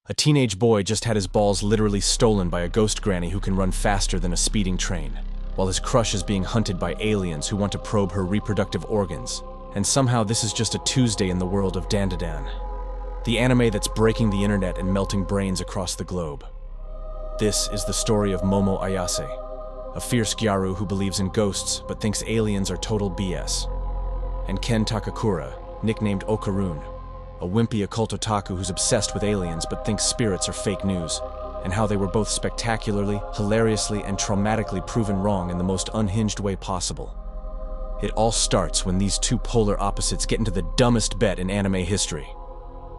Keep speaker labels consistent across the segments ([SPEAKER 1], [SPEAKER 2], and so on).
[SPEAKER 1] A teenage boy just had his balls literally stolen by a ghost granny who can run faster than a speeding train, while his crush is being hunted by aliens who want to probe her reproductive organs. And somehow this is just a Tuesday in the world of Dandadan, the anime that's breaking the internet and melting brains across the globe. This is the story of Momo Ayase, a fierce gyaru who believes in ghosts but thinks aliens are total BS, and Ken Takakura, nicknamed Okarun, a wimpy occult otaku who's obsessed with aliens but thinks spirits are fake news, and how they were both spectacularly, hilariously, and traumatically proven wrong in the most unhinged way possible. It all starts when these two polar opposites get into the dumbest bet in anime history.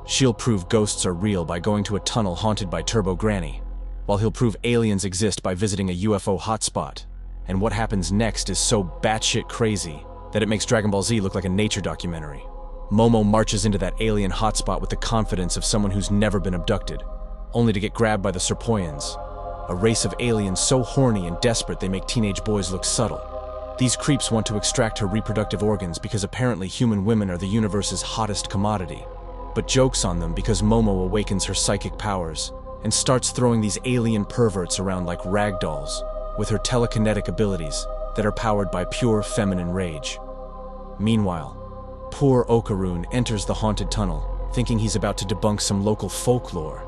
[SPEAKER 1] She'll prove ghosts are real by going to a tunnel haunted by Turbo Granny, while he'll prove aliens exist by visiting a UFO hotspot. And what happens next is so batshit crazy that it makes Dragon Ball Z look like a nature documentary. Momo marches into that alien hotspot with the confidence of someone who's never been abducted, only to get grabbed by the Serpoians, a race of aliens so horny and desperate they make teenage boys look subtle. These creeps want to extract her reproductive organs because apparently human women are the universe's hottest commodity. But joke's on them because Momo awakens her psychic powers and starts throwing these alien perverts around like ragdolls with her telekinetic abilities that are powered by pure feminine rage. Meanwhile, poor Okarun enters the haunted tunnel, thinking he's about to debunk some local folklore.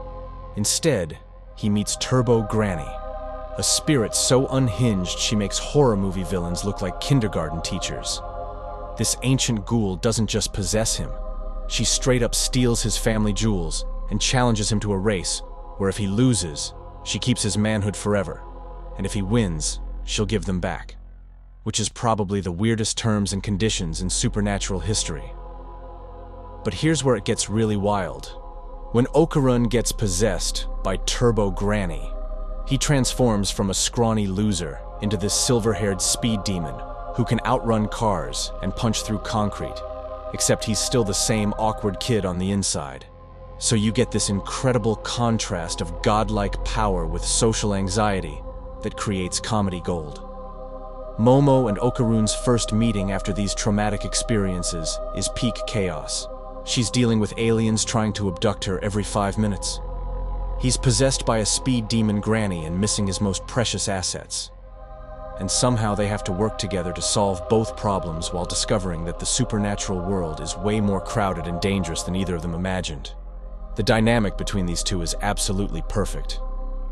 [SPEAKER 1] Instead, he meets Turbo Granny, a spirit so unhinged she makes horror movie villains look like kindergarten teachers. This ancient ghoul doesn't just possess him, she straight up steals his family jewels and challenges him to a race where if he loses, she keeps his manhood forever, and if he wins, she'll give them back. Which is probably the weirdest terms and conditions in supernatural history. But here's where it gets really wild. When Okarun gets possessed by Turbo Granny, he transforms from a scrawny loser into this silver-haired speed demon who can outrun cars and punch through concrete, except he's still the same awkward kid on the inside. So you get this incredible contrast of godlike power with social anxiety that creates comedy gold. Momo and Okarun's first meeting after these traumatic experiences is peak chaos. She's dealing with aliens trying to abduct her every 5 minutes. He's possessed by a speed demon granny and missing his most precious assets. And somehow they have to work together to solve both problems while discovering that the supernatural world is way more crowded and dangerous than either of them imagined. The dynamic between these two is absolutely perfect.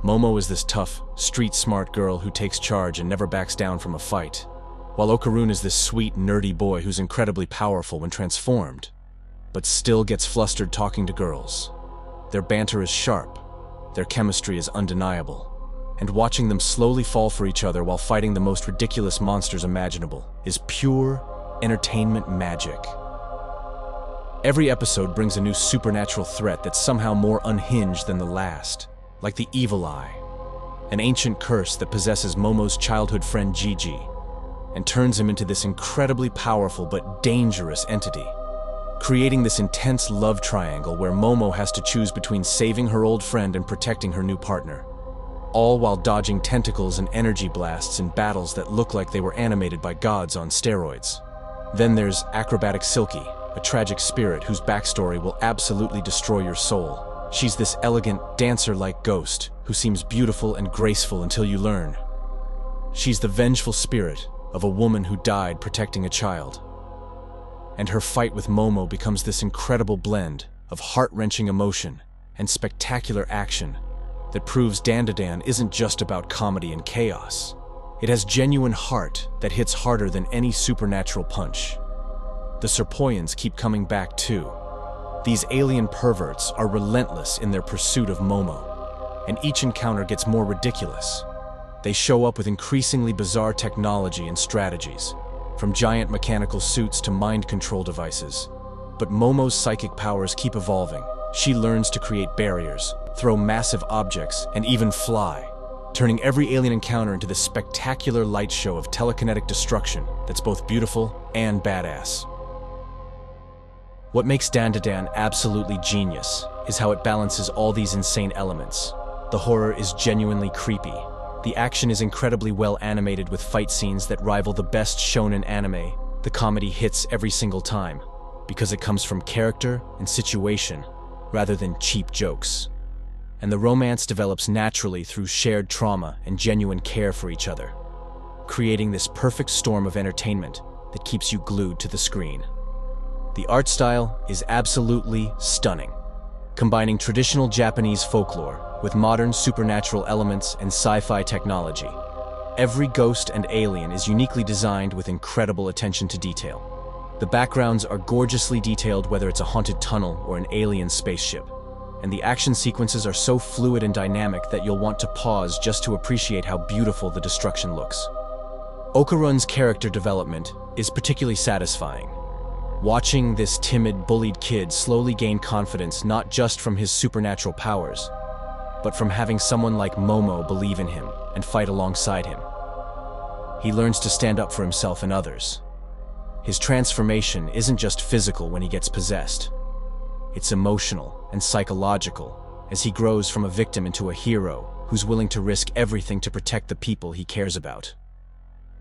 [SPEAKER 1] Momo is this tough, street-smart girl who takes charge and never backs down from a fight, while Okarun is this sweet, nerdy boy who's incredibly powerful when transformed, but still gets flustered talking to girls. Their banter is sharp, their chemistry is undeniable, and watching them slowly fall for each other while fighting the most ridiculous monsters imaginable is pure entertainment magic. Every episode brings a new supernatural threat that's somehow more unhinged than the last. Like the Evil Eye, an ancient curse that possesses Momo's childhood friend Gigi, and turns him into this incredibly powerful but dangerous entity, creating this intense love triangle where Momo has to choose between saving her old friend and protecting her new partner, all while dodging tentacles and energy blasts in battles that look like they were animated by gods on steroids. Then there's Acrobatic Silky, a tragic spirit whose backstory will absolutely destroy your soul. She's this elegant, dancer-like ghost who seems beautiful and graceful until you learn. She's the vengeful spirit of a woman who died protecting a child. And her fight with Momo becomes this incredible blend of heart-wrenching emotion and spectacular action that proves Dandadan isn't just about comedy and chaos. It has genuine heart that hits harder than any supernatural punch. The Serpoians keep coming back too. These alien perverts are relentless in their pursuit of Momo, and each encounter gets more ridiculous. They show up with increasingly bizarre technology and strategies, from giant mechanical suits to mind control devices. But Momo's psychic powers keep evolving. She learns to create barriers, throw massive objects, and even fly, turning every alien encounter into this spectacular light show of telekinetic destruction that's both beautiful and badass. What makes Dandadan absolutely genius is how it balances all these insane elements. The horror is genuinely creepy. The action is incredibly well animated with fight scenes that rival the best shonen anime. The comedy hits every single time, because it comes from character and situation rather than cheap jokes. and the romance develops naturally through shared trauma and genuine care for each other, creating this perfect storm of entertainment that keeps you glued to the screen. The art style is absolutely stunning, combining traditional Japanese folklore with modern supernatural elements and sci-fi technology. Every ghost and alien is uniquely designed with incredible attention to detail. The backgrounds are gorgeously detailed, whether it's a haunted tunnel or an alien spaceship, and the action sequences are so fluid and dynamic that you'll want to pause just to appreciate how beautiful the destruction looks. Okarun's character development is particularly satisfying. Watching this timid, bullied kid slowly gain confidence not just from his supernatural powers, but from having someone like Momo believe in him and fight alongside him. He learns to stand up for himself and others. His transformation isn't just physical when he gets possessed. It's emotional and psychological as he grows from a victim into a hero who's willing to risk everything to protect the people he cares about.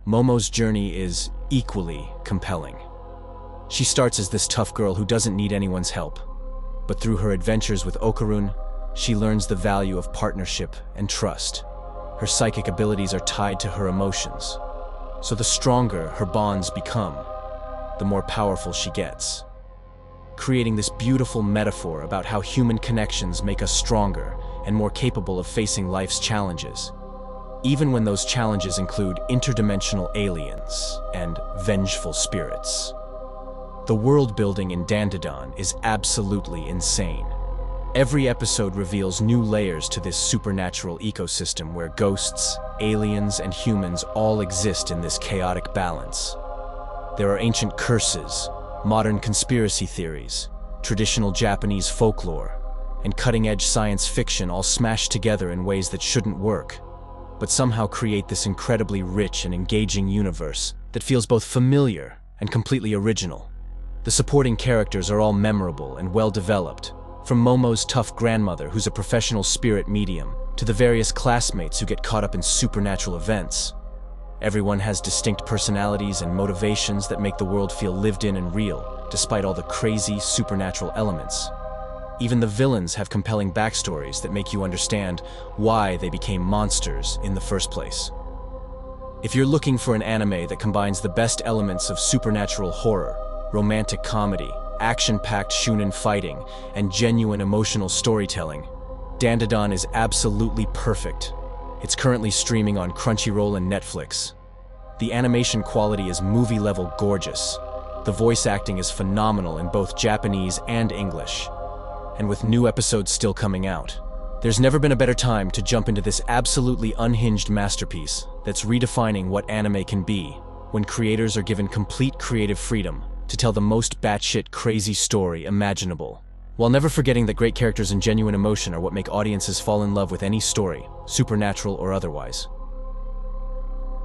[SPEAKER 1] Momo's journey is equally compelling. She starts as this tough girl who doesn't need anyone's help, but through her adventures with Okarun, she learns the value of partnership and trust. Her psychic abilities are tied to her emotions, so the stronger her bonds become, the more powerful she gets, creating this beautiful metaphor about how human connections make us stronger and more capable of facing life's challenges, even when those challenges include interdimensional aliens and vengeful spirits. The world building in Dandadan is absolutely insane. Every episode reveals new layers to this supernatural ecosystem where ghosts, aliens, and humans all exist in this chaotic balance. There are ancient curses, modern conspiracy theories, traditional Japanese folklore, and cutting-edge science fiction all smashed together in ways that shouldn't work, but somehow create this incredibly rich and engaging universe that feels both familiar and completely original. The supporting characters are all memorable and well-developed, from Momo's tough grandmother, who's a professional spirit medium, to the various classmates who get caught up in supernatural events. Everyone has distinct personalities and motivations that make the world feel lived in and real, despite all the crazy supernatural elements. Even the villains have compelling backstories that make you understand why they became monsters in the first place. If you're looking for an anime that combines the best elements of supernatural horror, romantic comedy, action-packed shonen fighting, and genuine emotional storytelling, Dandadan is absolutely perfect. It's currently streaming on Crunchyroll and Netflix. The animation quality is movie-level gorgeous. The voice acting is phenomenal in both Japanese and English. And with new episodes still coming out, there's never been a better time to jump into this absolutely unhinged masterpiece that's redefining what anime can be when creators are given complete creative freedom to tell the most batshit crazy story imaginable, while never forgetting that great characters and genuine emotion are what make audiences fall in love with any story, supernatural or otherwise.